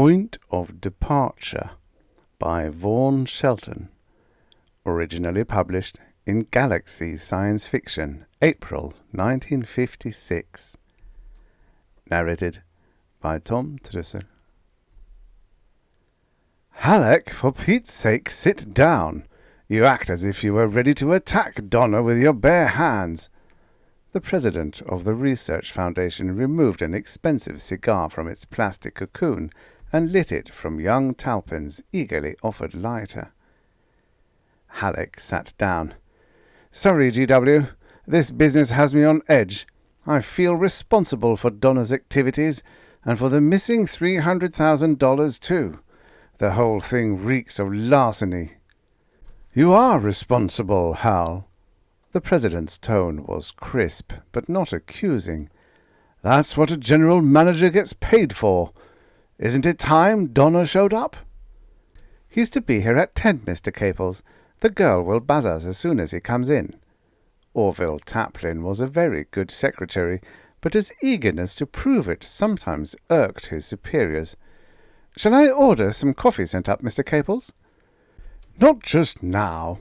Point of Departure by Vaughan Shelton. Originally published in Galaxy Science Fiction, April 1956. Narrated by Tom Trussell. "Halleck, for Pete's sake, sit down. You act as if you were ready to attack Donna with your bare hands." The president of the Research Foundation removed an expensive cigar from its plastic cocoon and lit it from young Talpin's eagerly offered lighter. Halleck sat down. "Sorry, GW. This business has me on edge. I feel responsible for Donna's activities and for the missing $300,000 too. The whole thing reeks of larceny." "You are responsible, Hal." The president's tone was crisp, but not accusing. "That's what a general manager gets paid for. Isn't it time Donna showed up?" "He's to be here at 10, Mr. Caples. The girl will buzz us as soon as he comes in." Orville Taplin was a very good secretary, but his eagerness to prove it sometimes irked his superiors. "Shall I order some coffee sent up, Mr. Caples?" "Not just now.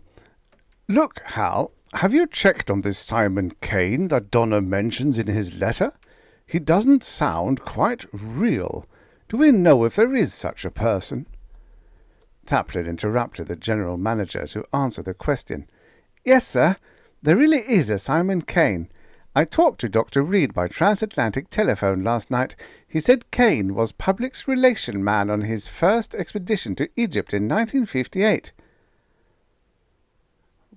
Look, Hal, have you checked on this Simon Kane that Donna mentions in his letter? He doesn't sound quite real. Do we know if there is such a person?" Taplin interrupted the general manager to answer the question. "Yes, sir. There really is a Simon Kane. I talked to Dr. Reed by transatlantic telephone last night. He said Kane was public relations man on his first expedition to Egypt in 1958.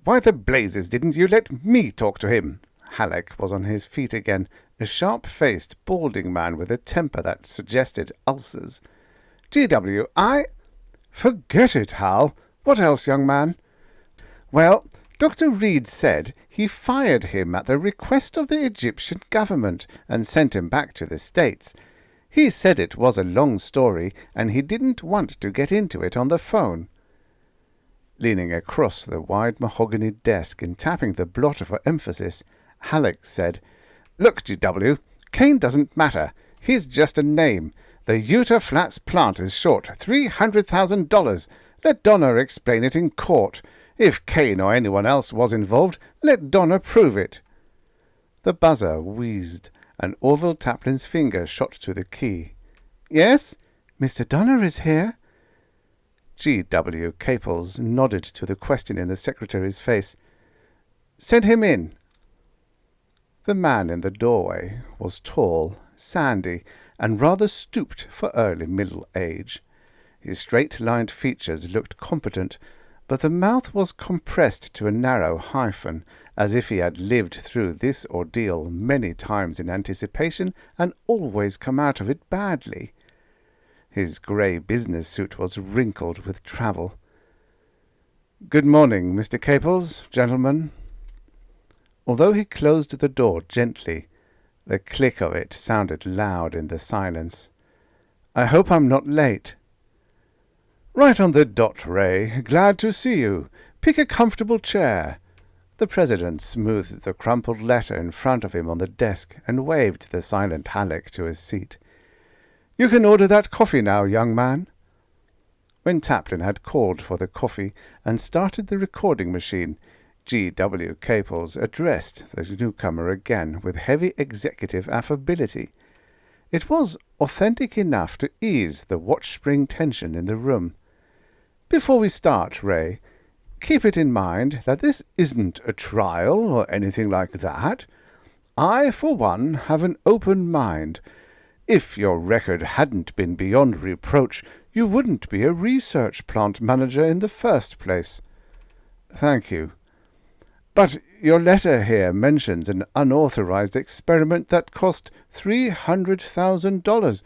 "Why the blazes didn't you let me talk to him?" Halleck was on his feet again, a sharp-faced, balding man with a temper that suggested ulcers. "GW, Forget it, Hal. What else, young man?" "Well, Dr. Reed said he fired him at the request of the Egyptian government and sent him back to the States. He said it was a long story, and he didn't want to get into it on the phone." Leaning across the wide mahogany desk and tapping the blotter for emphasis, Halleck said, "Look, GW, Kane doesn't matter. He's just a name. The Utah Flats plant is short $300,000. Let Donna explain it in court. If Kane or anyone else was involved, let Donna prove it." The buzzer wheezed, and Orville Taplin's finger shot to the key. "Yes? Mr. Donna is here." G.W. Caples nodded to the question in the secretary's face. "Send him in." The man in the doorway was tall, sandy, and rather stooped for early middle age. His straight-lined features looked competent, but the mouth was compressed to a narrow hyphen, as if he had lived through this ordeal many times in anticipation and always come out of it badly. His grey business suit was wrinkled with travel. "Good morning, Mr. Caples, gentlemen." Although he closed the door gently, the click of it sounded loud in the silence. "I hope I'm not late." "Right on the dot, Ray. Glad to see you. Pick a comfortable chair." The president smoothed the crumpled letter in front of him on the desk and waved the silent Halleck to his seat. "You can order that coffee now, young man." When Taplin had called for the coffee and started the recording machine, G.W. Caples addressed the newcomer again with heavy executive affability. It was authentic enough to ease the watch-spring tension in the room. "Before we start, Ray, keep it in mind that this isn't a trial or anything like that. I, for one, have an open mind. If your record hadn't been beyond reproach, you wouldn't be a research plant manager in the first place." "Thank you. But your letter here mentions an unauthorized experiment that cost $300,000.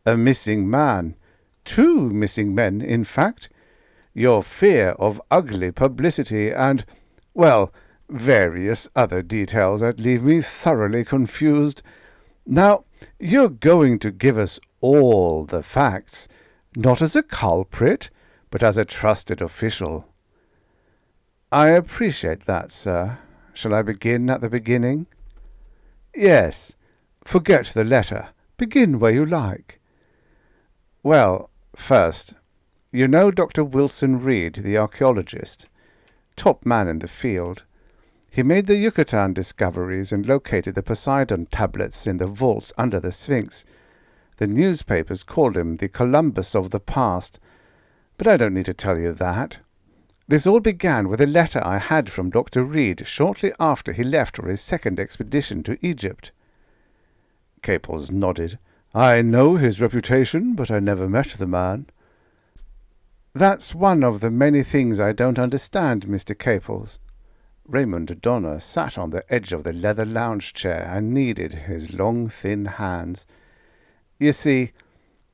A missing man. 2 missing men, in fact. Your fear of ugly publicity and, well, various other details that leave me thoroughly confused. Now, you're going to give us all the facts, not as a culprit, but as a trusted official." "I appreciate that, sir. Shall I begin at the beginning?" "Yes. Forget the letter. Begin where you like." "Well, First, you know Dr. Wilson Reed, the archaeologist, top man in the field. He made the Yucatan discoveries and located the Poseidon tablets in the vaults under the Sphinx. The newspapers called him the Columbus of the past, but I don't need to tell you that. This all began with a letter I had from Dr. Reed shortly after he left for his second expedition to Egypt. Caples nodded. I know his reputation, but I never met the man. That's one of the many things I don't understand, Mr. Caples. Raymond Donner sat on the edge of the leather lounge chair and kneaded his long, thin hands. You see,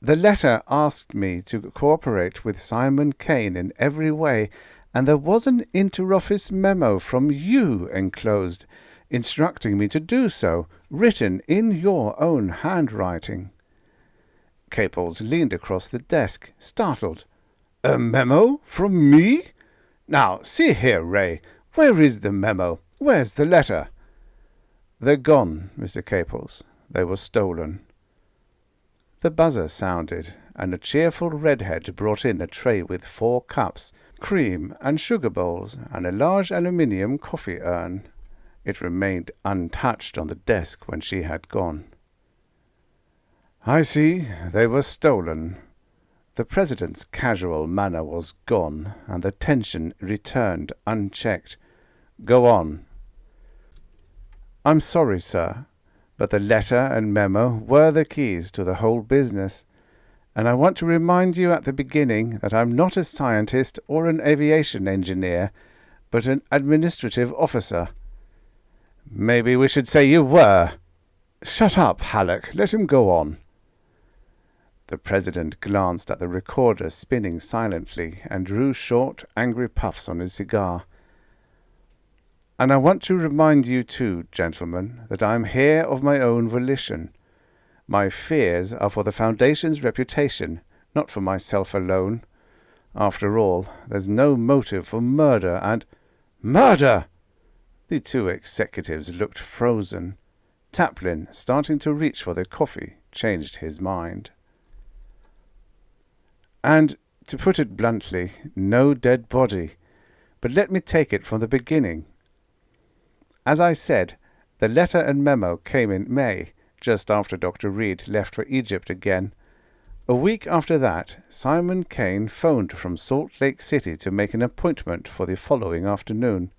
the letter asked me to cooperate with Simon Kane in every way, and there was an inter-office memo from you enclosed, instructing me to do so, written in your own handwriting. Caples leaned across the desk, startled. A memo from me? Now, see here, Ray. Where is the memo? Where's the letter? They're gone, Mr. Caples. They were stolen. The buzzer sounded, and a cheerful redhead brought in a tray with 4 cups, cream and sugar bowls, and a large aluminium coffee urn. It remained untouched on the desk when she had gone. I see, they were stolen. The President's casual manner was gone, and the tension returned unchecked. Go on. I'm sorry, sir, but the letter and memo were the keys to the whole business, and I want to remind you at the beginning that I'm not a scientist or an aviation engineer, but an administrative officer. Maybe we should say you were. Shut up, Halleck. Let him go on. The President glanced at the recorder spinning silently and drew short, angry puffs on his cigar. And I want to remind you too, gentlemen, that I am here of my own volition. My fears are for the Foundation's reputation, not for myself alone. After all, there's no motive for murder and— Murder! The 2 executives looked frozen. Taplin, starting to reach for the coffee, changed his mind. And, to put it bluntly, no dead body. But let me take it from the beginning. As I said, the letter and memo came in May, just after Dr. Reed left for Egypt again. A week after that, Simon Kane phoned from Salt Lake City to make an appointment for the following afternoon.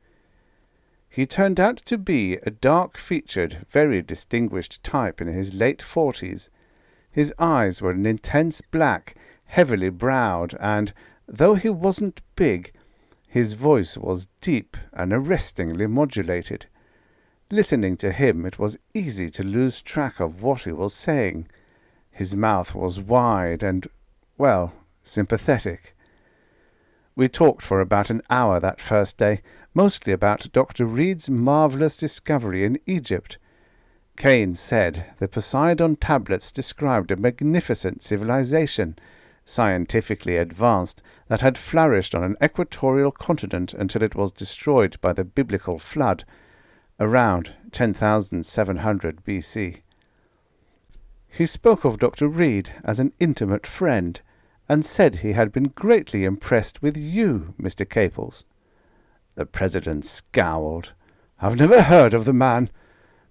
He turned out to be a dark-featured, very distinguished type in his late 40s. His eyes were an intense black, heavily browed, and, though he wasn't big, his voice was deep and arrestingly modulated. Listening to him, it was easy to lose track of what he was saying. His mouth was wide and, well, sympathetic. We talked for about an hour that first day, mostly about Dr. Reed's marvelous discovery in Egypt. Kane said the Poseidon tablets described a magnificent civilization, scientifically advanced, that had flourished on an equatorial continent until it was destroyed by the biblical flood, around 10,700 BC. He spoke of Dr. Reed as an intimate friend, and said he had been greatly impressed with you, Mr. Caples. The President scowled. I've never heard of the man,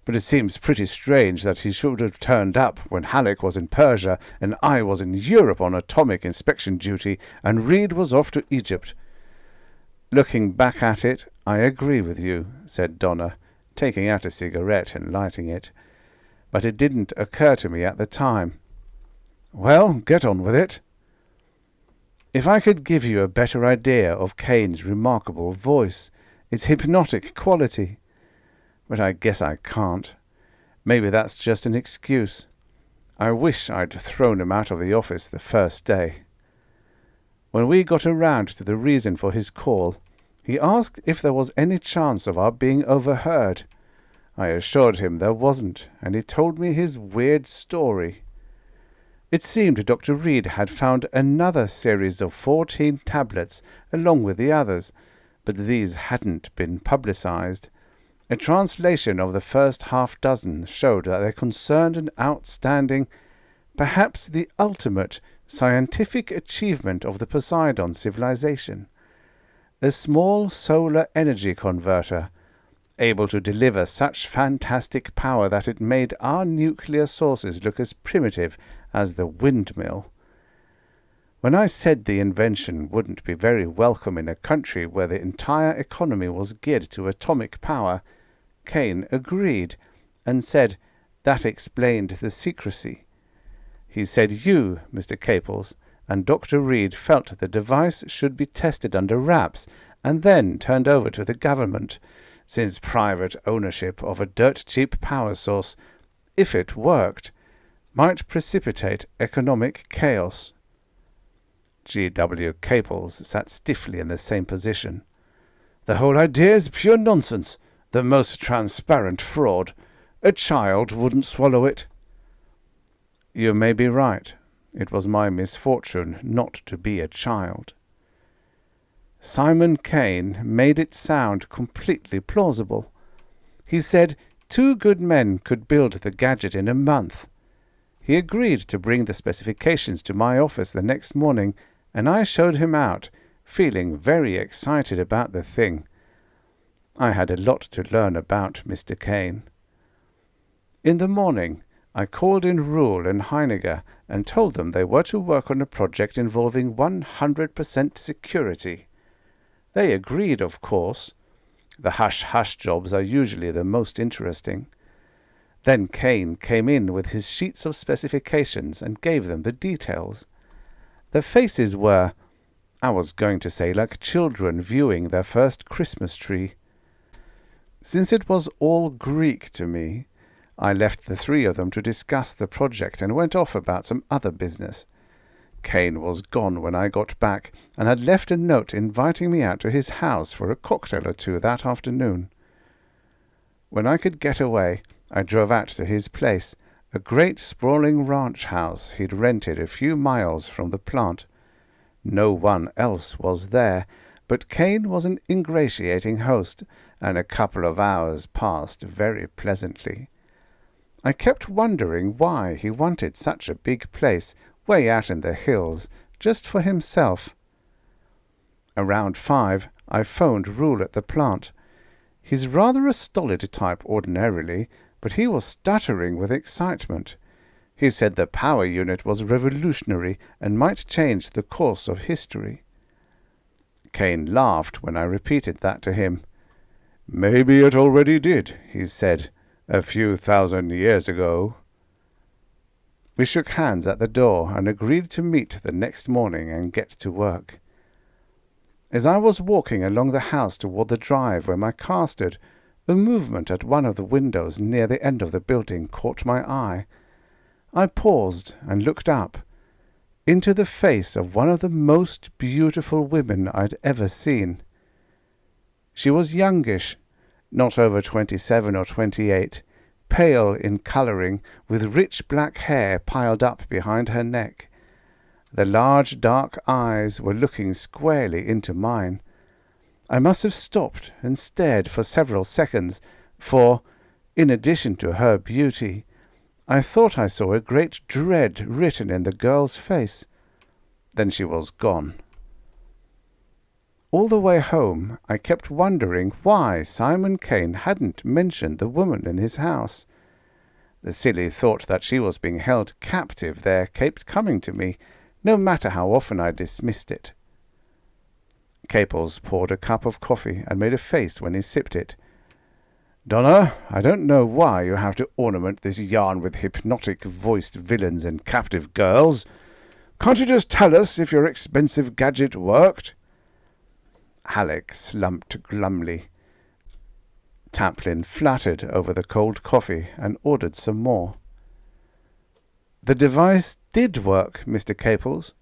but it seems pretty strange that he should have turned up when Halleck was in Persia and I was in Europe on atomic inspection duty and Reed was off to Egypt. Looking back at it, I agree with you, said Donner, taking out a cigarette and lighting it. But it didn't occur to me at the time. Well, get on with it. If I could give you a better idea of Kane's remarkable voice, its hypnotic quality. But I guess I can't. Maybe that's just an excuse. I wish I'd thrown him out of the office the first day. When we got around to the reason for his call, he asked if there was any chance of our being overheard. I assured him there wasn't, and he told me his weird story. It seemed Dr. Reed had found another series of 14 tablets along with the others, but these hadn't been publicized. A translation of the first half-dozen showed that they concerned an outstanding— perhaps the ultimate scientific achievement of the Poseidon civilization. A small solar energy converter, able to deliver such fantastic power that it made our nuclear sources look as primitive as the windmill. When I said the invention wouldn't be very welcome in a country where the entire economy was geared to atomic power, Kane agreed and said that explained the secrecy. He said you, Mr. Caples, and Dr. Reed felt the device should be tested under wraps and then turned over to the government, since private ownership of a dirt-cheap power source, if it worked, might precipitate economic chaos. G.W. Caples sat stiffly in the same position. The whole idea is pure nonsense, the most transparent fraud. A child wouldn't swallow it. You may be right. It was my misfortune not to be a child. Simon Kane made it sound completely plausible. He said 2 good men could build the gadget in a month. He agreed to bring the specifications to my office the next morning, and I showed him out, feeling very excited about the thing. I had a lot to learn about Mr. Kane. In the morning, I called in Rule and Heiniger and told them they were to work on a project involving 100% security. They agreed, of course. The hush-hush jobs are usually the most interesting. Then Kane came in with his sheets of specifications and gave them the details. Their faces were, I was going to say, like children viewing their first Christmas tree. Since it was all Greek to me, I left the 3 of them to discuss the project and went off about some other business. Kane was gone when I got back, and had left a note inviting me out to his house for a cocktail or 2 that afternoon. When I could get away, I drove out to his place, a great sprawling ranch house he'd rented a few miles from the plant. No one else was there, but Kane was an ingratiating host, and a couple of hours passed very pleasantly. I kept wondering why he wanted such a big place way out in the hills, just for himself. Around 5, I phoned Rule at the plant. He's rather a stolid type ordinarily, but he was stuttering with excitement. He said the power unit was revolutionary and might change the course of history. Kane laughed when I repeated that to him. "Maybe it already did," he said, "a few thousand years ago." We shook hands at the door and agreed to meet the next morning and get to work. As I was walking along the house toward the drive where my car stood, a movement at one of the windows near the end of the building caught my eye. I paused and looked up, into the face of one of the most beautiful women I'd ever seen. She was youngish, not over 27 or 28, pale in colouring, with rich black hair piled up behind her neck. The large dark eyes were looking squarely into mine. I must have stopped and stared for several seconds, for, in addition to her beauty, I thought I saw a great dread written in the girl's face. Then she was gone. All the way home I kept wondering why Simon Kane hadn't mentioned the woman in his house. The silly thought that she was being held captive there kept coming to me, no matter how often I dismissed it. Caples poured a cup of coffee and made a face when he sipped it. "Donna, I don't know why you have to ornament this yarn with hypnotic-voiced villains and captive girls. Can't you just tell us if your expensive gadget worked?" Halleck slumped glumly. Taplin fluttered over the cold coffee and ordered some more. "The device did work, Mr. Caples.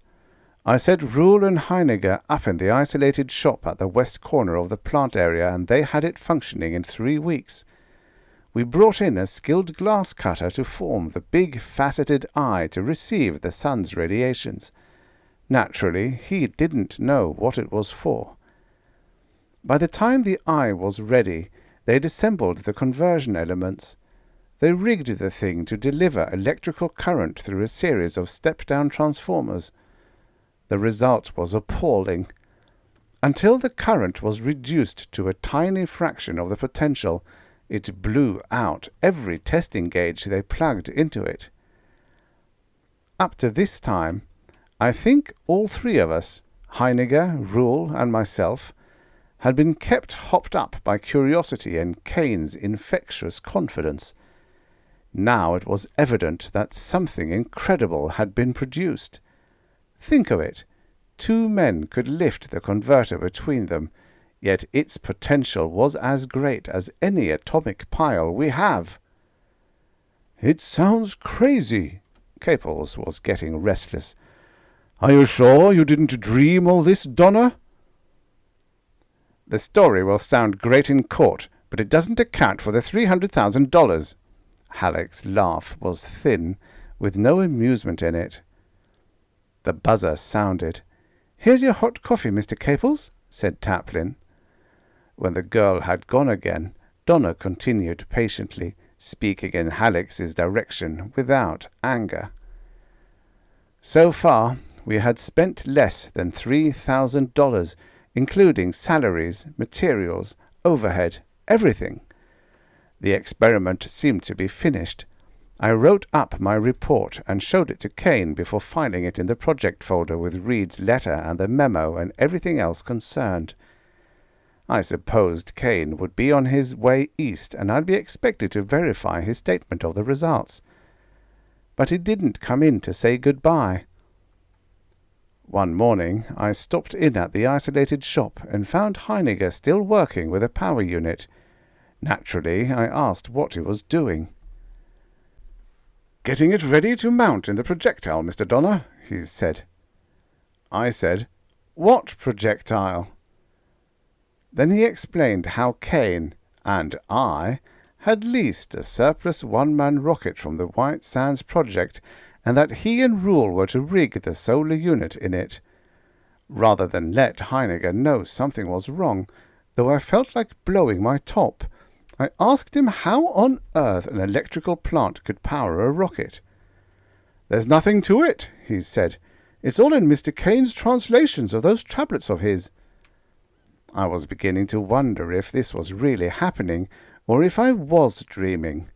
I set Rule and Heiniger up in the isolated shop at the west corner of the plant area, and they had it functioning in 3 weeks. We brought in a skilled glass cutter to form the big faceted eye to receive the sun's radiations. Naturally, he didn't know what it was for. By the time the eye was ready, they'd assembled the conversion elements. They rigged the thing to deliver electrical current through a series of step-down transformers. The result was appalling. Until the current was reduced to a tiny fraction of the potential, it blew out every testing gauge they plugged into it. Up to this time, I think all three of us, Heiniger, Rule, and myself, had been kept hopped up by curiosity and Kane's infectious confidence. Now it was evident that something incredible had been produced. Think of it. 2 men could lift the converter between them, yet its potential was as great as any atomic pile we have. "It sounds crazy." Caples was getting restless. "Are you sure you didn't dream all this, Donna?" "The story will sound great in court, but it doesn't account for the $300,000. Halleck's laugh was thin, with no amusement in it. The buzzer sounded. "Here's your hot coffee, Mr. Caples," said Taplin. When the girl had gone again, Donna continued patiently, speaking in Halleck's direction without anger. So far, we had spent less than $3,000, including salaries, materials, overhead, everything. The experiment seemed to be finished. I wrote up my report and showed it to Kane before filing it in the project folder with Reed's letter and the memo and everything else concerned. I supposed Kane would be on his way east and I'd be expected to verify his statement of the results. But he didn't come in to say goodbye. One morning I stopped in at the isolated shop and found Heiniger still working with a power unit. Naturally, I asked what he was doing. "Getting it ready to mount in the projectile, Mr. Donner," he said. I said, "What projectile?" Then he explained how Kane and I had leased a surplus one-man rocket from the White Sands project and that he and Rule were to rig the solar unit in it. Rather than let Heiniger know something was wrong, though I felt like blowing my top, I asked him how on earth an electrical plant could power a rocket. "There's nothing to it," he said. "It's all in Mr. Kane's translations of those tablets of his." I was beginning to wonder if this was really happening, or if I was dreaming.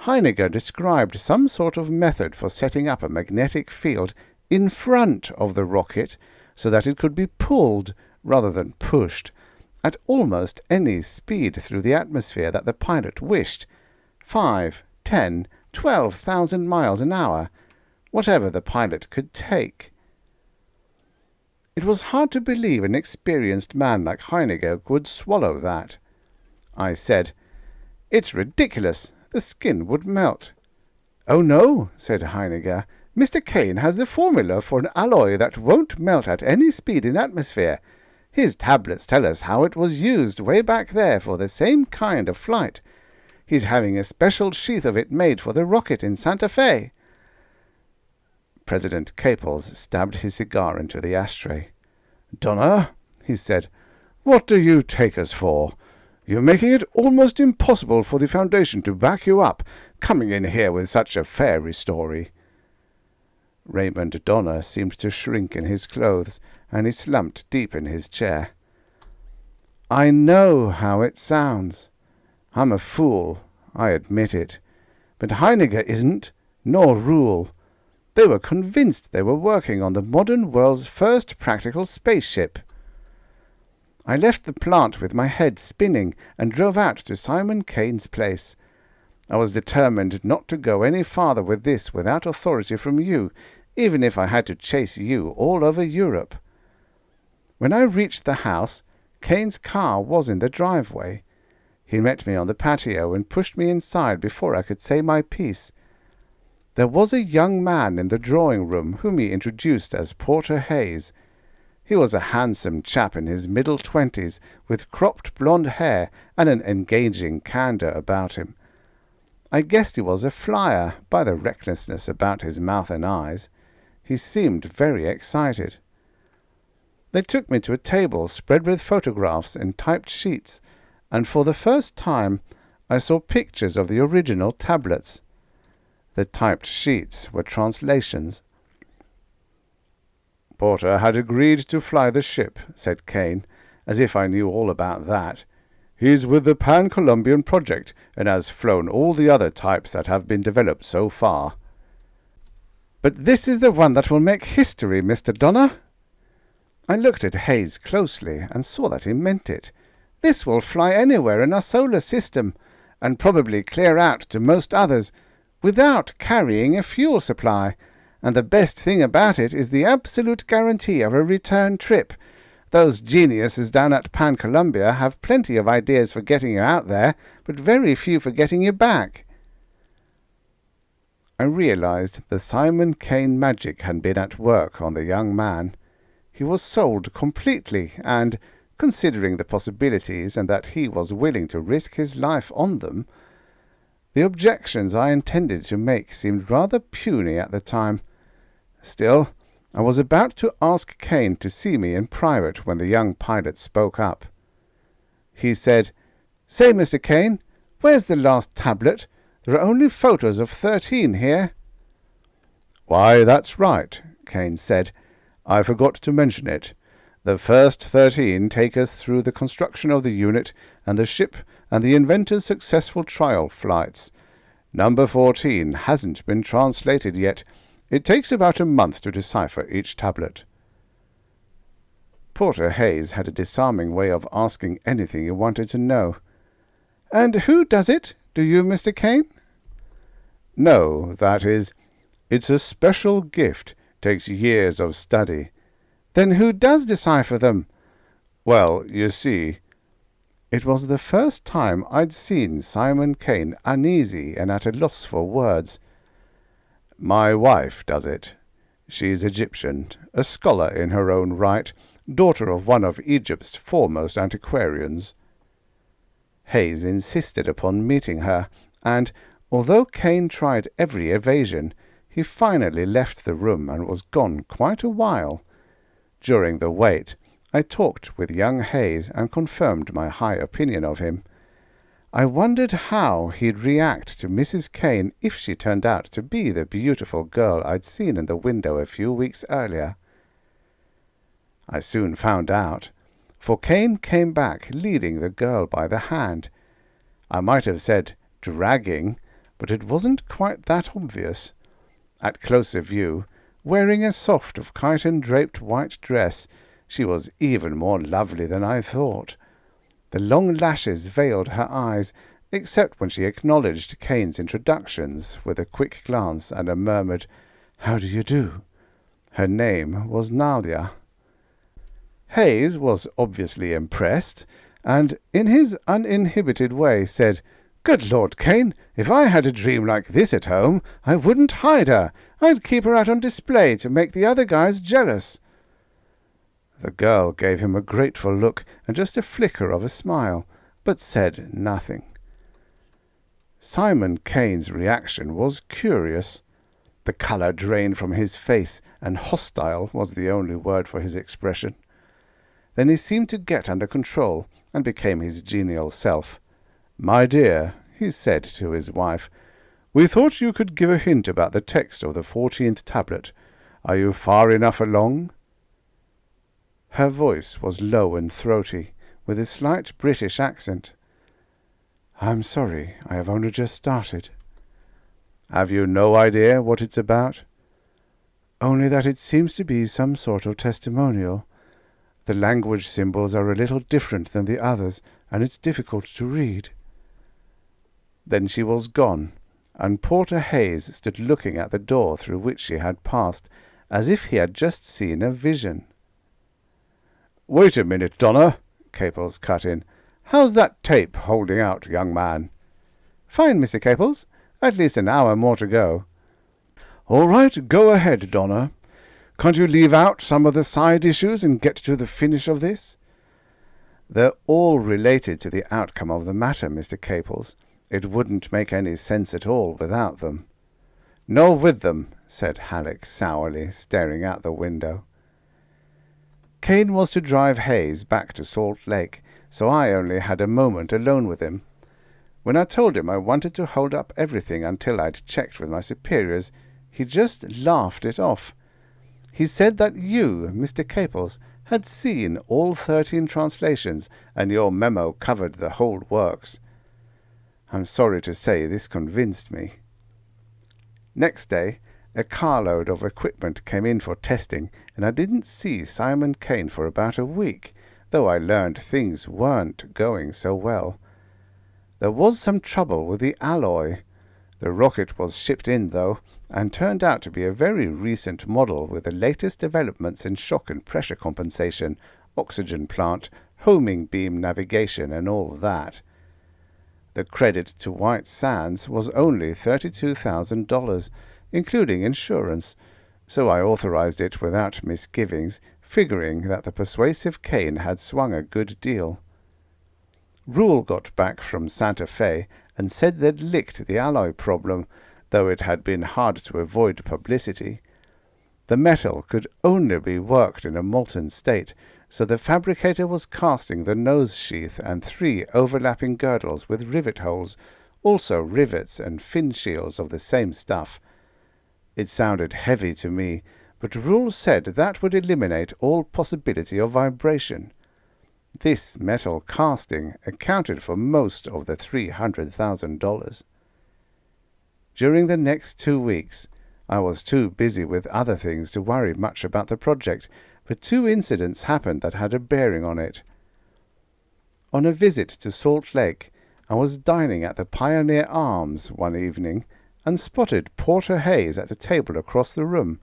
Heiniger described some sort of method for setting up a magnetic field in front of the rocket so that it could be pulled, rather than pushed, at almost any speed through the atmosphere that the pilot wished, 5, 10, 12,000 miles an hour, whatever the pilot could take. It was hard to believe an experienced man like Heiniger would swallow that. I said, "It's ridiculous. The skin would melt." "Oh no," said Heiniger. "Mr. Kane has the formula for an alloy that won't melt at any speed in atmosphere. His tablets tell us how it was used way back there for the same kind of flight. He's having a special sheath of it made for the rocket in Santa Fe." President Caples stabbed his cigar into the ashtray. "Donner," he said, "what do you take us for? You're making it almost impossible for the Foundation to back you up, coming in here with such a fairy story." Raymond Donner seemed to shrink in his clothes, and he slumped deep in his chair. "I know how it sounds. I'm a fool, I admit it. But Heiniger isn't, nor Rule. They were convinced they were working on the modern world's first practical spaceship. I left the plant with my head spinning and drove out to Simon Kane's place. I was determined not to go any farther with this without authority from you, even if I had to chase you all over Europe. When I reached the house, Kane's car was in the driveway. He met me on the patio and pushed me inside before I could say my piece. There was a young man in the drawing room whom he introduced as Porter Hayes. He was a handsome chap in his middle 20s, with cropped blonde hair and an engaging candour about him. I guessed he was a flyer by the recklessness about his mouth and eyes. He seemed very excited. They took me to a table spread with photographs and typed sheets, and for the first time I saw pictures of the original tablets. The typed sheets were translations. Porter had agreed to fly the ship, said Kane, as if I knew all about that. He's with the Pan-Columbian project and has flown all the other types that have been developed so far. But this is the one that will make history, Mr. Donner. I looked at Hayes closely and saw that he meant it. This will fly anywhere in our solar system, and probably clear out to most others, without carrying a fuel supply, and the best thing about it is the absolute guarantee of a return trip. Those geniuses down at Pan-Columbia have plenty of ideas for getting you out there, but very few for getting you back. I realized the Simon Kane magic had been at work on the young man. He was sold completely, and, considering the possibilities and that he was willing to risk his life on them, the objections I intended to make seemed rather puny at the time. Still, I was about to ask Kane to see me in private when the young pilot spoke up. He said, "Say, Mr. Kane, where's the last tablet? There are only photos of 13 here." "Why, that's right," Kane said. "I forgot to mention it. The first 13 take us through the construction of the unit and the ship and the inventor's successful trial flights. Number 14 hasn't been translated yet. It takes about a month to decipher each tablet." Porter Hayes had a disarming way of asking anything you wanted to know. "And who does it? Do you, Mr. Kane?" "No, that is, it's a special gift. Takes years of study." "Then who does decipher them?" "Well, you see—" It was the first time I'd seen Simon Kane uneasy and at a loss for words. "My wife does it. She's Egyptian, a scholar in her own right, daughter of one of Egypt's foremost antiquarians." Hayes insisted upon meeting her, and, although Kane tried every evasion, he finally left the room and was gone quite a while. During the wait, I talked with young Hayes and confirmed my high opinion of him. I wondered how he'd react to Mrs. Kane if she turned out to be the beautiful girl I'd seen in the window a few weeks earlier. I soon found out, for Kane came back leading the girl by the hand. I might have said dragging, but it wasn't quite that obvious. At closer view, wearing a soft of chiton-draped white dress, she was even more lovely than I thought. The long lashes veiled her eyes, except when she acknowledged Kane's introductions with a quick glance and a murmured, "How do you do?" Her name was Nalia. Hayes was obviously impressed, and, in his uninhibited way, said, "Good Lord, Kane, if I had a dream like this at home, I wouldn't hide her. I'd keep her out on display to make the other guys jealous." The girl gave him a grateful look and just a flicker of a smile, but said nothing. Simon Kane's reaction was curious. The colour drained from his face, and hostile was the only word for his expression. Then he seemed to get under control and became his genial self. "My dear," he said to his wife, "we thought you could give a hint about the text of the 14th tablet. Are you far enough along?" Her voice was low and throaty, with a slight British accent. "I'm sorry, I have only just started." "Have you no idea what it's about?" "Only that it seems to be some sort of testimonial. The language symbols are a little different than the others, and it's difficult to read." Then she was gone, and Porter Hayes stood looking at the door through which she had passed, as if he had just seen a vision. "Wait a minute, Donner," Caples cut in. "How's that tape holding out, young man?" "Fine, Mr. Caples. At least an hour more to go." "All right, go ahead, Donner. Can't you leave out some of the side issues and get to the finish of this?" "They're all related to the outcome of the matter, Mr. Caples. It wouldn't make any sense at all without them." "Nor with them," said Halleck sourly, staring out the window. Kane was to drive Hayes back to Salt Lake, so I only had a moment alone with him. When I told him I wanted to hold up everything until I'd checked with my superiors, he just laughed it off. He said that you, Mr. Caples, had seen all 13 translations, and your memo covered the whole works. I'm sorry to say this convinced me. Next day, a carload of equipment came in for testing, and I didn't see Simon Kane for about a week, though I learned things weren't going so well. There was some trouble with the alloy. The rocket was shipped in, though, and turned out to be a very recent model with the latest developments in shock and pressure compensation, oxygen plant, homing beam navigation, and all that. The credit to White Sands was only $32,000, including insurance, so I authorized it without misgivings, figuring that the persuasive Kane had swung a good deal. Rule got back from Santa Fe and said they'd licked the alloy problem, though it had been hard to avoid publicity. The metal could only be worked in a molten state, so the fabricator was casting the nose sheath and 3 overlapping girdles with rivet holes, also rivets and fin shields of the same stuff. It sounded heavy to me, but Rule said that would eliminate all possibility of vibration. This metal casting accounted for most of the $300,000. During the next 2 weeks, I was too busy with other things to worry much about the project, but 2 incidents happened that had a bearing on it. On a visit to Salt Lake, I was dining at the Pioneer Arms one evening and spotted Porter Hayes at a table across the room.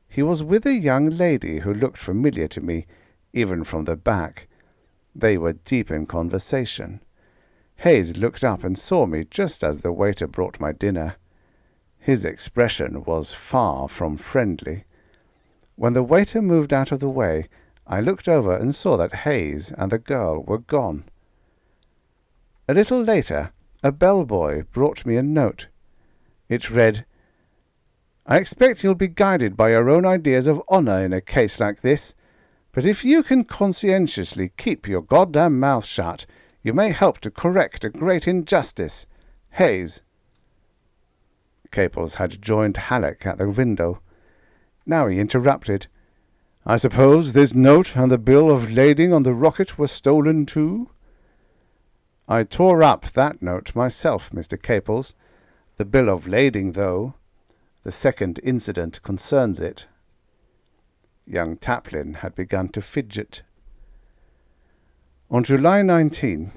He was with a young lady who looked familiar to me, even from the back. They were deep in conversation. Hayes looked up and saw me just as the waiter brought my dinner. His expression was far from friendly. When the waiter moved out of the way, I looked over and saw that Hayes and the girl were gone. A little later, a bellboy brought me a note. It read, "I expect you'll be guided by your own ideas of honor in a case like this, but if you can conscientiously keep your goddamn mouth shut, you may help to correct a great injustice. Hayes." Caples had joined Halleck at the window. Now he interrupted. "I suppose this note and the bill of lading on the rocket were stolen too?" "I tore up that note myself, Mr. Caples. The bill of lading, though, the second incident concerns it." Young Taplin had begun to fidget. On July 19,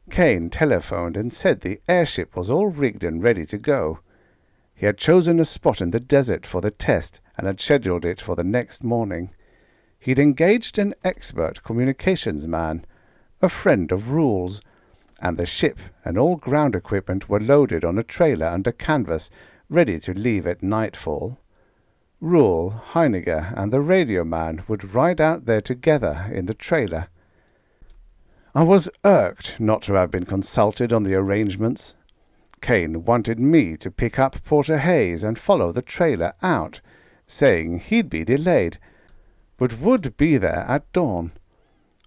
Kane telephoned and said the airship was all rigged and ready to go. He had chosen a spot in the desert for the test and had scheduled it for the next morning. He'd engaged an expert communications man, a friend of Rule's, and the ship and all ground equipment were loaded on a trailer under canvas, ready to leave at nightfall. Rule, Heiniger, and the radio man would ride out there together in the trailer. I was irked not to have been consulted on the arrangements. Kane wanted me to pick up Porter Hayes and follow the trailer out, saying he'd be delayed, but would be there at dawn.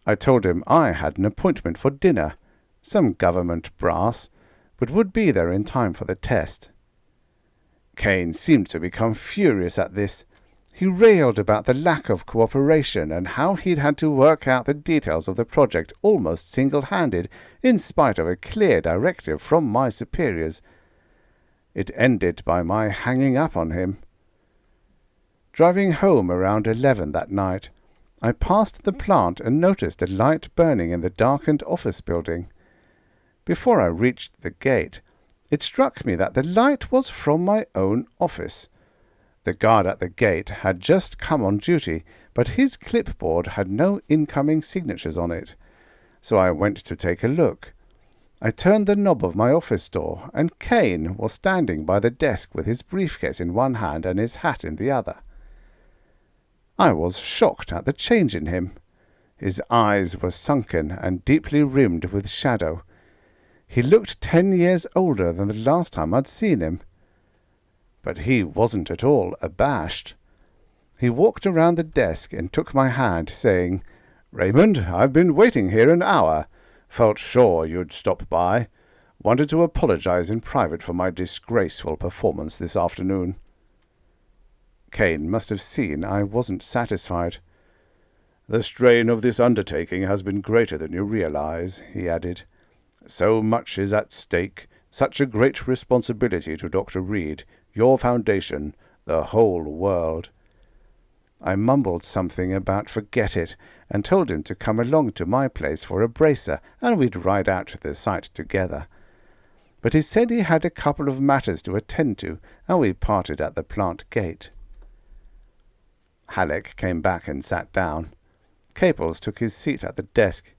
I told him I had an appointment for dinner, some government brass, but would be there in time for the test. Kane seemed to become furious at this. He railed about the lack of cooperation and how he'd had to work out the details of the project almost single-handed, in spite of a clear directive from my superiors. It ended by my hanging up on him. Driving home around 11 that night, I passed the plant and noticed a light burning in the darkened office building. Before I reached the gate, it struck me that the light was from my own office. The guard at the gate had just come on duty, but his clipboard had no incoming signatures on it, so I went to take a look. I turned the knob of my office door, and Kane was standing by the desk with his briefcase in one hand and his hat in the other. I was shocked at the change in him. His eyes were sunken and deeply rimmed with shadow. He looked 10 years older than the last time I'd seen him. But he wasn't at all abashed. He walked around the desk and took my hand, saying, "Raymond, I've been waiting here an hour. Felt sure you'd stop by. Wanted to apologize in private for my disgraceful performance this afternoon." Kane must have seen I wasn't satisfied. "The strain of this undertaking has been greater than you realize," he added. "So much is at stake, such a great responsibility to Dr. Reed, your foundation, the whole world." I mumbled something about forget it, and told him to come along to my place for a bracer, and we'd ride out to the site together. But he said he had a couple of matters to attend to, and we parted at the plant gate. Halleck came back and sat down. Caples took his seat at the desk.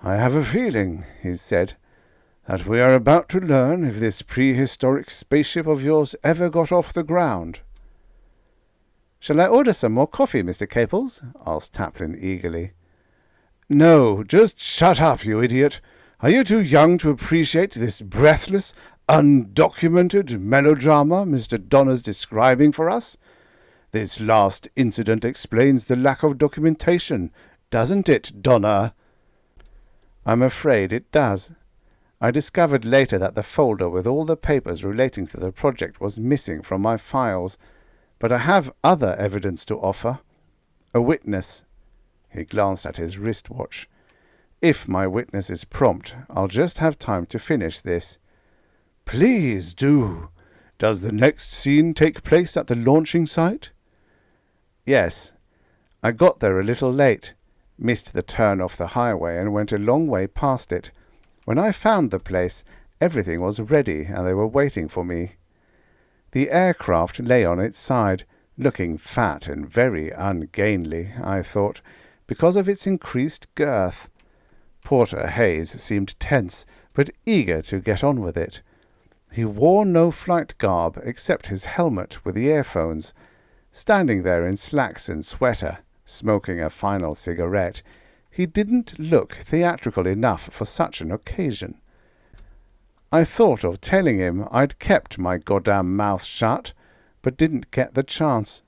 "I have a feeling," he said, "that we are about to learn if this prehistoric spaceship of yours ever got off the ground." "Shall I order some more coffee, Mr. Caples?" asked Taplin eagerly. "No, just shut up, you idiot. Are you too young to appreciate this breathless, undocumented melodrama Mr. Donner's describing for us? This last incident explains the lack of documentation, doesn't it, Donner?" "I'm afraid it does. I discovered later that the folder with all the papers relating to the project was missing from my files, but I have other evidence to offer. A witness." He glanced at his wristwatch. "If my witness is prompt, I'll just have time to finish this." "Please do. Does the next scene take place at the launching site?" "Yes. I got there a little late, missed the turn off the highway and went a long way past it. When I found the place, everything was ready and they were waiting for me. The aircraft lay on its side, looking fat and very ungainly, I thought, because of its increased girth. Porter Hayes seemed tense, but eager to get on with it. He wore no flight garb except his helmet with the earphones. Standing there in slacks and sweater, smoking a final cigarette, he didn't look theatrical enough for such an occasion. I thought of telling him I'd kept my goddamn mouth shut, but didn't get the chance.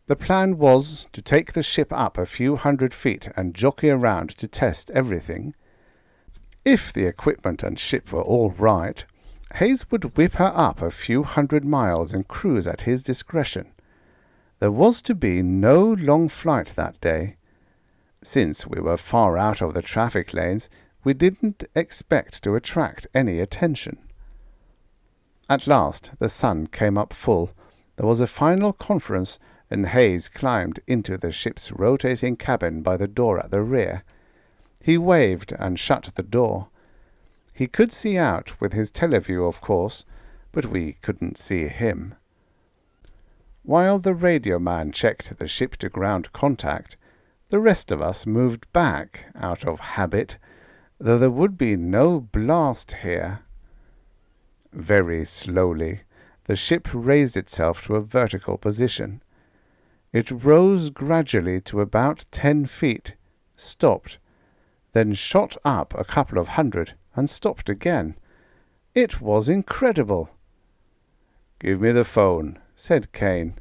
The plan was to take the ship up a few 100 feet and jockey around to test everything. If the equipment and ship were all right, Hayes would whip her up a few 100 miles and cruise at his discretion. There was to be no long flight that day. Since we were far out of the traffic lanes, we didn't expect to attract any attention. At last the sun came up full. There was a final conference, and Hayes climbed into the ship's rotating cabin by the door at the rear. He waved and shut the door. He could see out with his teleview, of course, but we couldn't see him. While the radio man checked the ship-to-ground contact, the rest of us moved back out of habit, though there would be no blast here. Very slowly, the ship raised itself to a vertical position. It rose gradually to about 10 feet, stopped, then shot up a couple of 100 and stopped again. It was incredible. "Give me the phone," said Kane.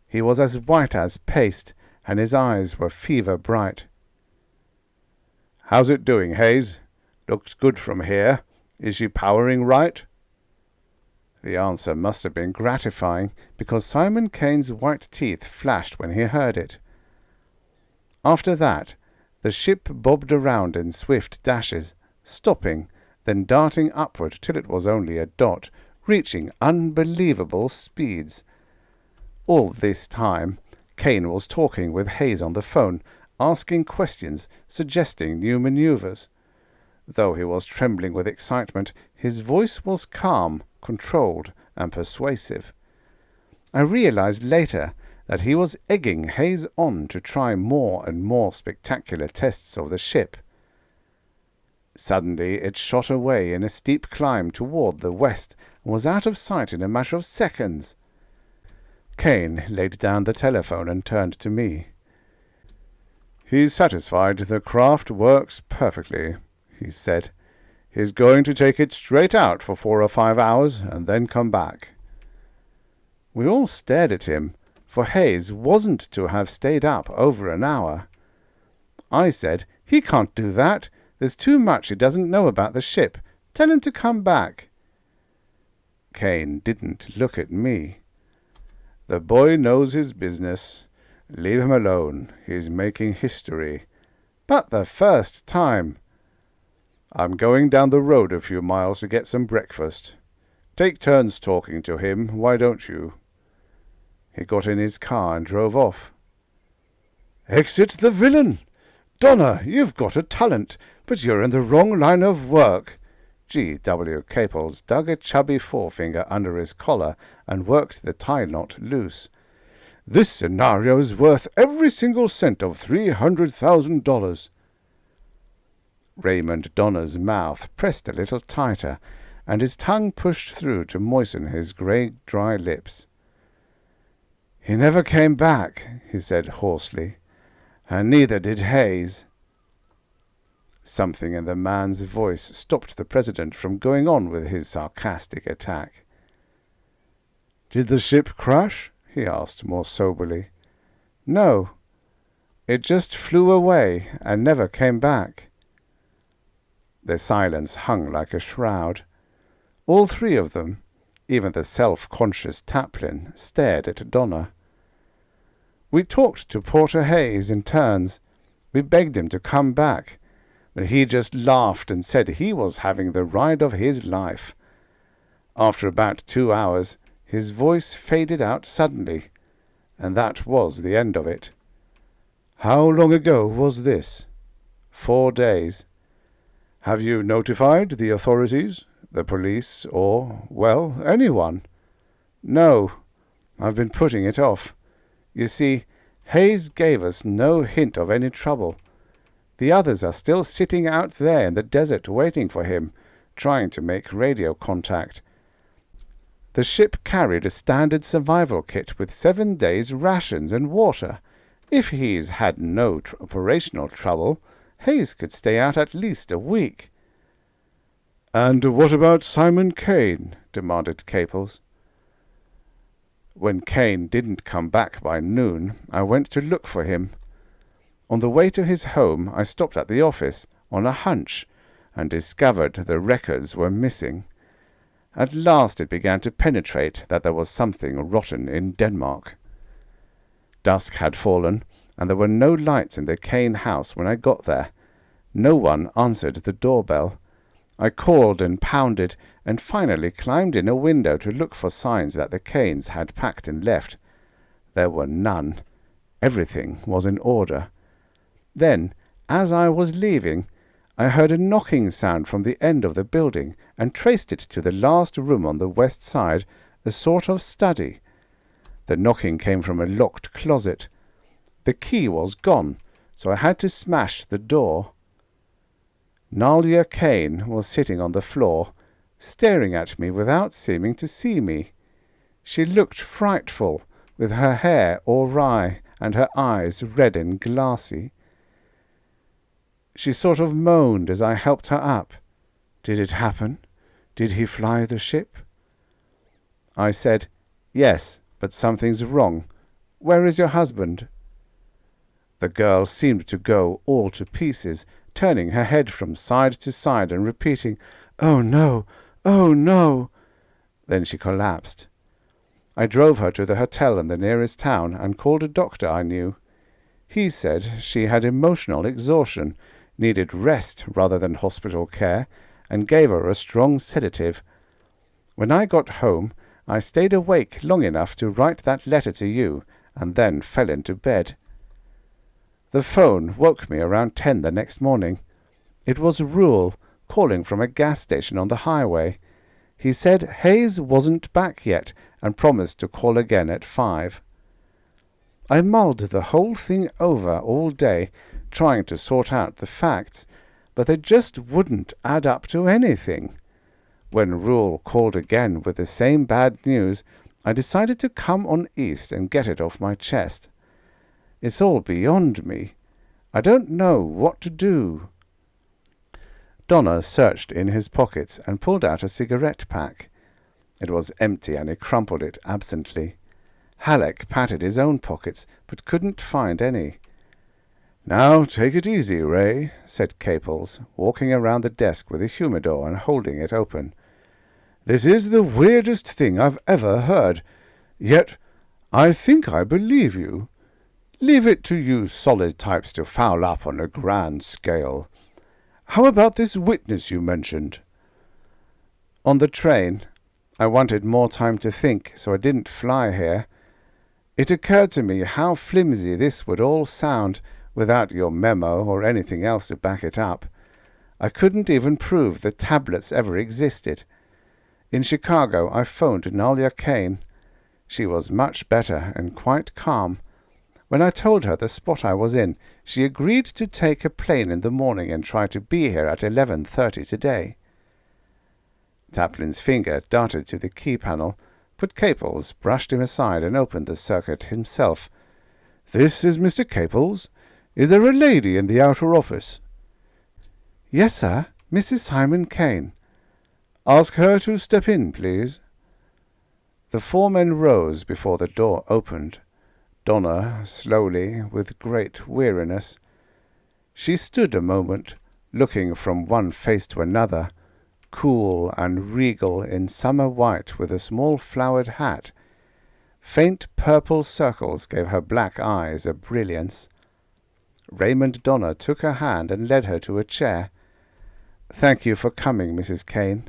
He was as white as paste, and his eyes were fever-bright. "How's it doing, Hayes? Looks good from here. Is she powering right?" The answer must have been gratifying, because Simon Kane's white teeth flashed when he heard it. After that, the ship bobbed around in swift dashes, stopping, then darting upward till it was only a dot, reaching unbelievable speeds. All this time, Kane was talking with Hayes on the phone, asking questions, suggesting new maneuvers. Though he was trembling with excitement, his voice was calm, controlled, and persuasive. I realized later that he was egging Hayes on to try more and more spectacular tests of the ship. Suddenly it shot away in a steep climb toward the west and was out of sight in a matter of seconds. Kane laid down the telephone and turned to me. "He's satisfied the craft works perfectly," he said. "He's going to take it straight out for 4 or 5 hours and then come back." We all stared at him, for Hayes wasn't to have stayed up over an hour. I said, "He can't do that. There's too much he doesn't know about the ship. Tell him to come back." Kane didn't look at me. "The boy knows his business. Leave him alone. He's making history." "But the first time." "I'm going down the road a few miles to get some breakfast. Take turns talking to him, why don't you?" He got in his car and drove off. "Exit the villain! Donna, you've got a talent, but you're in the wrong line of work." G.W. Caples dug a chubby forefinger under his collar and worked the tie knot loose. "This scenario is worth every single cent of $300,000. Raymond Donner's mouth pressed a little tighter, and his tongue pushed through to moisten his grey, dry lips. "He never came back," he said hoarsely, "and neither did Hayes." Something in the man's voice stopped the president from going on with his sarcastic attack. "Did the ship crash?" he asked more soberly. "No. It just flew away and never came back." The silence hung like a shroud. All three of them, even the self-conscious Taplin, stared at Donner. "We talked to Porter Hayes in turns. We begged him to come back, but he just laughed and said he was having the ride of his life. After about 2 hours, his voice faded out suddenly, and that was the end of it." "How long ago was this?" 4 days. "Have you notified the authorities, the police, or, well, anyone?" "No. I've been putting it off. You see, Hayes gave us no hint of any trouble. The others are still sitting out there in the desert waiting for him, trying to make radio contact. The ship carried a standard survival kit with 7 days' rations and water. If he's had no operational trouble, Hayes could stay out at least a week." "And what about Simon Kane?" demanded Caples. "When Kane didn't come back by noon, I went to look for him. On the way to his home, I stopped at the office on a hunch and discovered the records were missing. At last it began to penetrate that there was something rotten in Denmark. Dusk had fallen, and there were no lights in the Kane house when I got there. No one answered the doorbell. I called and pounded, and finally climbed in a window to look for signs that the Kanes had packed and left. There were none. Everything was in order. Then, as I was leaving, I heard a knocking sound from the end of the building and traced it to the last room on the west side, a sort of study. The knocking came from a locked closet. The key was gone, so I had to smash the door. Nalia Kane was sitting on the floor, staring at me without seeming to see me. She looked frightful, with her hair awry and her eyes red and glassy. She sort of moaned as I helped her up. "Did it happen? Did he fly the ship?" I said, "Yes, but something's wrong. Where is your husband?" The girl seemed to go all to pieces, turning her head from side to side and repeating, "Oh no! Oh no!" Then she collapsed. I drove her to the hotel in the nearest town and called a doctor I knew. He said she had emotional exhaustion, needed rest rather than hospital care, and gave her a strong sedative. When I got home, I stayed awake long enough to write that letter to you, and then fell into bed. The phone woke me around 10 the next morning. It was Rule, calling from a gas station on the highway. He said Hayes wasn't back yet, and promised to call again at 5. I mulled the whole thing over all day, trying to sort out the facts, but they just wouldn't add up to anything. When Rule called again with the same bad news, I decided to come on east and get it off my chest. It's all beyond me. I don't know what to do." Donner searched in his pockets and pulled out a cigarette pack. It was empty, and he crumpled it absently. Halleck patted his own pockets, but couldn't find any. "Now take it easy, Ray," said Caples, walking around the desk with a humidor and holding it open. "This is the weirdest thing I've ever heard. Yet I think I believe you. Leave it to you solid types to foul up on a grand scale. How about this witness you mentioned?" "On the train. I wanted more time to think, so I didn't fly here. It occurred to me how flimsy this would all sound without your memo or anything else to back it up. I couldn't even prove the tablets ever existed. In Chicago, I phoned Nalia Kane. She was much better and quite calm. When I told her the spot I was in, she agreed to take a plane in the morning and try to be here at 11:30 today." Taplin's finger darted to the key panel, but Caples brushed him aside and opened the circuit himself. "This is Mr. Caples. Is there a lady in the outer office?" "Yes, sir. Mrs. Simon Kane." "Ask her to step in, please." The four men rose before the door opened. Donna slowly, with great weariness. She stood a moment, looking from one face to another, cool and regal in summer white with a small flowered hat. Faint purple circles gave her black eyes a brilliance. Raymond Donner took her hand and led her to a chair. "Thank you for coming, Mrs. Kane.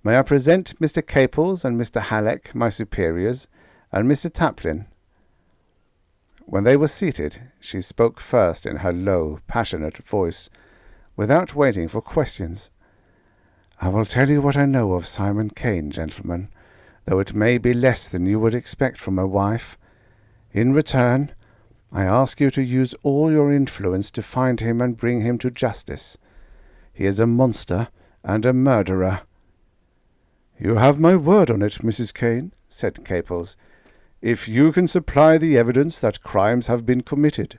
May I present Mr. Caples and Mr. Halleck, my superiors, and Mr. Taplin?" When they were seated, she spoke first in her low, passionate voice, without waiting for questions. "I will tell you what I know of Simon Kane, gentlemen, though it may be less than you would expect from a wife. In return, I ask you to use all your influence to find him and bring him to justice. He is a monster and a murderer." "You have my word on it, Mrs. Kane," said Caples, "if you can supply the evidence that crimes have been committed.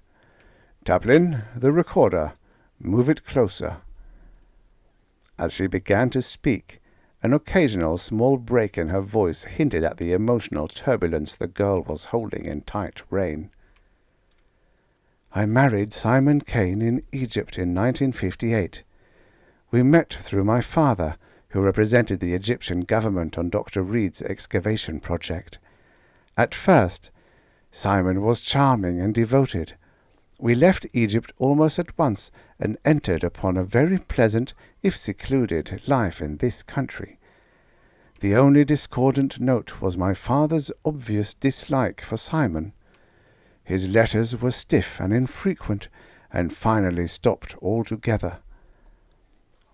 Taplin, the recorder, move it closer." As she began to speak, an occasional small break in her voice hinted at the emotional turbulence the girl was holding in tight rein. "I married Simon Kane in Egypt in 1958. We met through my father, who represented the Egyptian government on Dr. Reed's excavation project. At first, Simon was charming and devoted. We left Egypt almost at once and entered upon a very pleasant, if secluded, life in this country. The only discordant note was my father's obvious dislike for Simon. His letters were stiff and infrequent, and finally stopped altogether.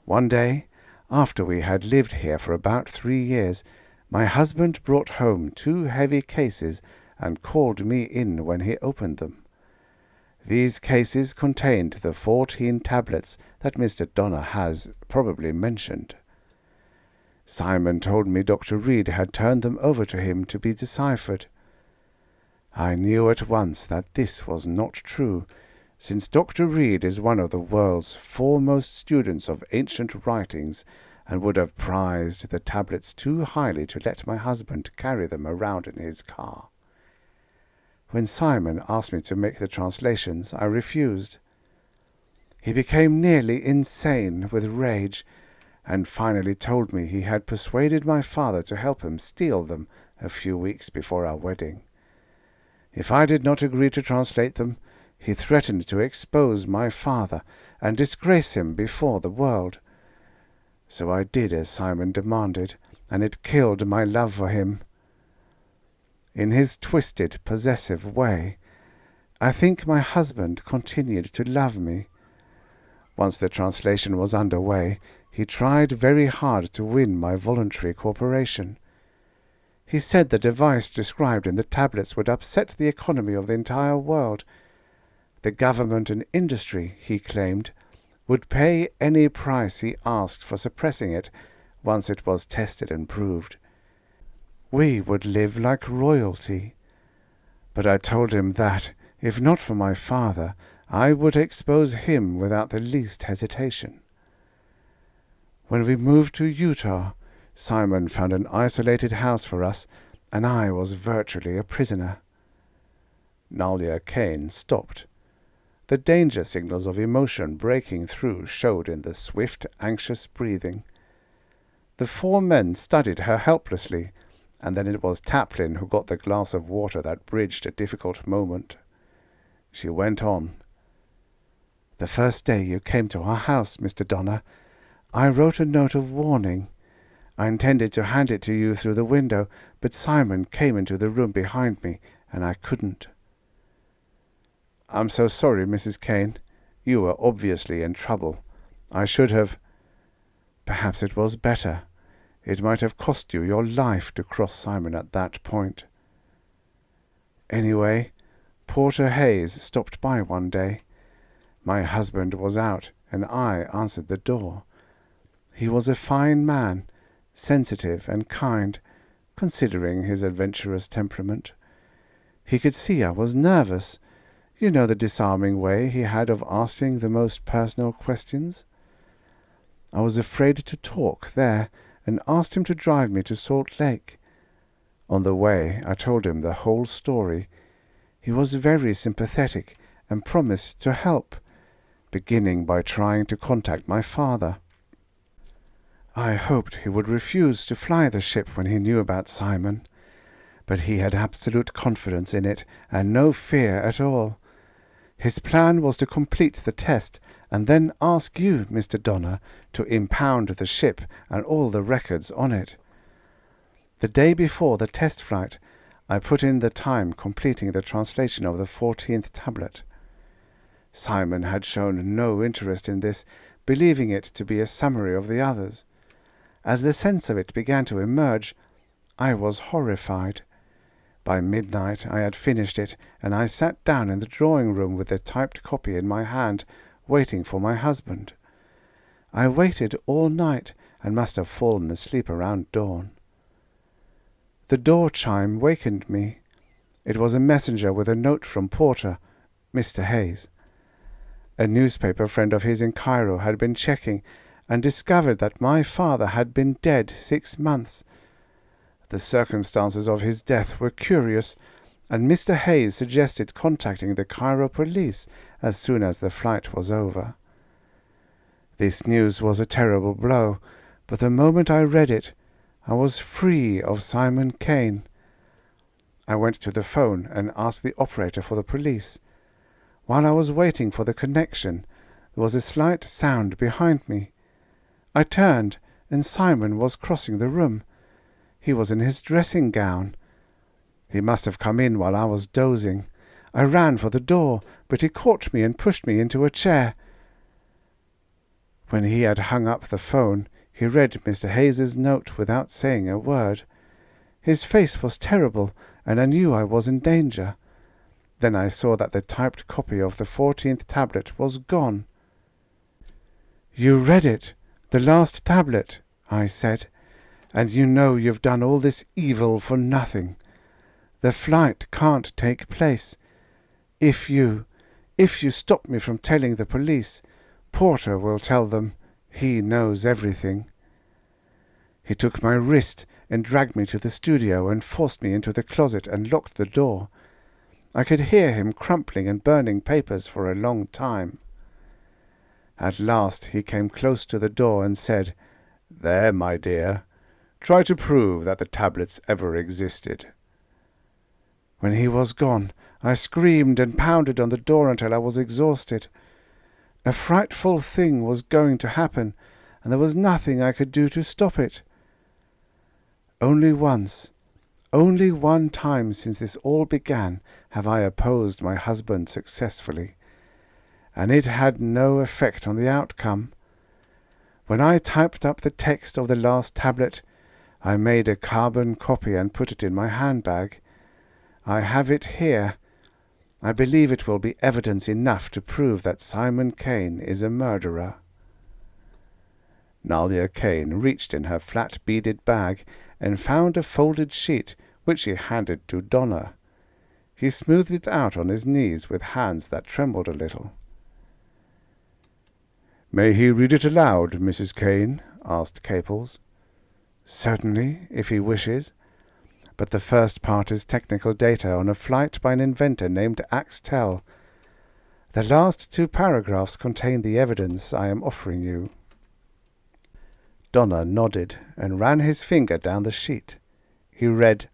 One day, after we had lived here for about 3 years, my husband brought home 2 heavy cases and called me in when he opened them. These cases contained the 14 tablets that Mr. Donner has probably mentioned. Simon told me Dr. Reed had turned them over to him to be deciphered. I knew at once that this was not true, since Dr. Reed is one of the world's foremost students of ancient writings and would have prized the tablets too highly to let my husband carry them around in his car. When Simon asked me to make the translations, I refused. He became nearly insane with rage, and finally told me he had persuaded my father to help him steal them a few weeks before our wedding. If I did not agree to translate them, he threatened to expose my father and disgrace him before the world. So I did as Simon demanded, and it killed my love for him. In his twisted, possessive way, I think my husband continued to love me. Once the translation was under way, he tried very hard to win my voluntary cooperation. He said the device described in the tablets would upset the economy of the entire world. The government and industry, he claimed, would pay any price he asked for suppressing it once it was tested and proved. We would live like royalty. But I told him that, if not for my father, I would expose him without the least hesitation. When we moved to Utah, Simon found an isolated house for us, and I was virtually a prisoner. Nalia Kane stopped. The danger signals of emotion breaking through showed in the swift, anxious breathing. The 4 men studied her helplessly, and then it was Taplin who got the glass of water that bridged a difficult moment. She went on. "The first day you came to our house, Mr. Donner, I wrote a note of warning. I intended to hand it to you through the window, but Simon came into the room behind me, and I couldn't." "I'm so sorry, Mrs. Kane. You were obviously in trouble. I should have—" "Perhaps it was better. It might have cost you your life to cross Simon at that point. Anyway, Porter Hayes stopped by one day. My husband was out, and I answered the door. He was a fine man, sensitive and kind, considering his adventurous temperament. He could see I was nervous. You know the disarming way he had of asking the most personal questions. I was afraid to talk there, and asked him to drive me to Salt Lake. On the way, I told him the whole story. He was very sympathetic and promised to help, beginning by trying to contact my father. I hoped he would refuse to fly the ship when he knew about Simon, but he had absolute confidence in it and no fear at all. His plan was to complete the test and then ask you, Mr. Donner, to impound the ship and all the records on it. The day before the test flight, I put in the time completing the translation of the 14th tablet. Simon had shown no interest in this, believing it to be a summary of the others. As the sense of it began to emerge, I was horrified. By midnight I had finished it, and I sat down in the drawing-room with the typed copy in my hand, waiting for my husband. I waited all night, and must have fallen asleep around dawn. The door chime wakened me. It was a messenger with a note from Porter, Mr. Hayes. A newspaper friend of his in Cairo had been checking, and discovered that my father had been dead 6 months. The circumstances of his death were curious, and Mr. Hayes suggested contacting the Cairo police as soon as the flight was over. This news was a terrible blow, but the moment I read it, I was free of Simon Kane. I went to the phone and asked the operator for the police. While I was waiting for the connection, there was a slight sound behind me. I turned, and Simon was crossing the room. He was in his dressing gown. He must have come in while I was dozing. I ran for the door, but he caught me and pushed me into a chair. When he had hung up the phone, he read Mr. Hayes's note without saying a word. His face was terrible, and I knew I was in danger. Then I saw that the typed copy of the 14th tablet was gone. "You read it, the last tablet," I said, "and you know you've done all this evil for nothing. The flight can't take place. If you stop me from telling the police, Porter will tell them. He knows everything." He took my wrist and dragged me to the studio and forced me into the closet and locked the door. I could hear him crumpling and burning papers for a long time. At last he came close to the door and said, "There, my dear, try to prove that the tablets ever existed." When he was gone, I screamed and pounded on the door until I was exhausted. A frightful thing was going to happen, and there was nothing I could do to stop it. Only one time since this all began have I opposed my husband successfully, and it had no effect on the outcome. When I typed up the text of the last tablet, I made a carbon copy and put it in my handbag. I have it here. I believe it will be evidence enough to prove that Simon Kane is a murderer. Nalia Kane reached in her flat beaded bag and found a folded sheet which she handed to Donner. He smoothed it out on his knees with hands that trembled a little. "May he read it aloud, Mrs. Kane?" asked Caples. "Certainly, if he wishes. But the first part is technical data on a flight by an inventor named Axtell. The last 2 paragraphs contain the evidence I am offering you." Donner nodded and ran his finger down the sheet. He read,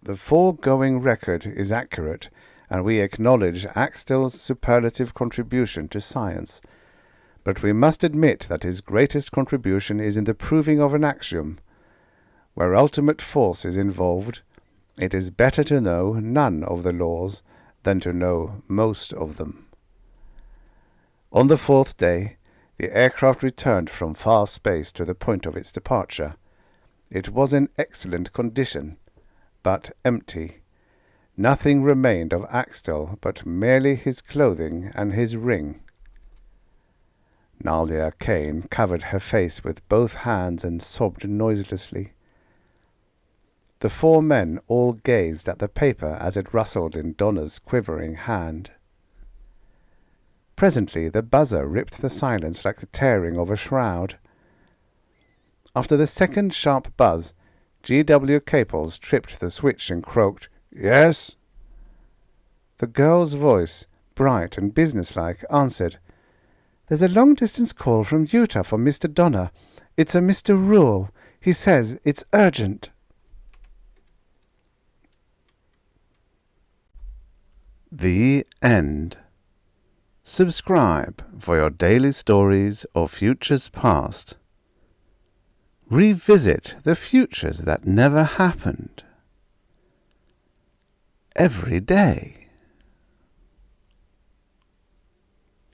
"The foregoing record is accurate, and we acknowledge Axtell's superlative contribution to science. But we must admit that his greatest contribution is in the proving of an axiom. Where ultimate force is involved, it is better to know none of the laws than to know most of them." On the 4th day, the aircraft returned from far space to the point of its departure. It was in excellent condition, but empty. Nothing remained of Axtell but merely his clothing and his ring. Nalia Kane covered her face with both hands and sobbed noiselessly. The 4 men all gazed at the paper as it rustled in Donner's quivering hand. Presently the buzzer ripped the silence like the tearing of a shroud. After the second sharp buzz, G.W. Caples tripped the switch and croaked, "Yes?" The girl's voice, bright and businesslike, answered, "There's a long-distance call from Utah for Mr. Donner. It's a Mr. Rule. He says it's urgent." The end. Subscribe for your daily stories of futures past. Revisit the futures that never happened. Every day.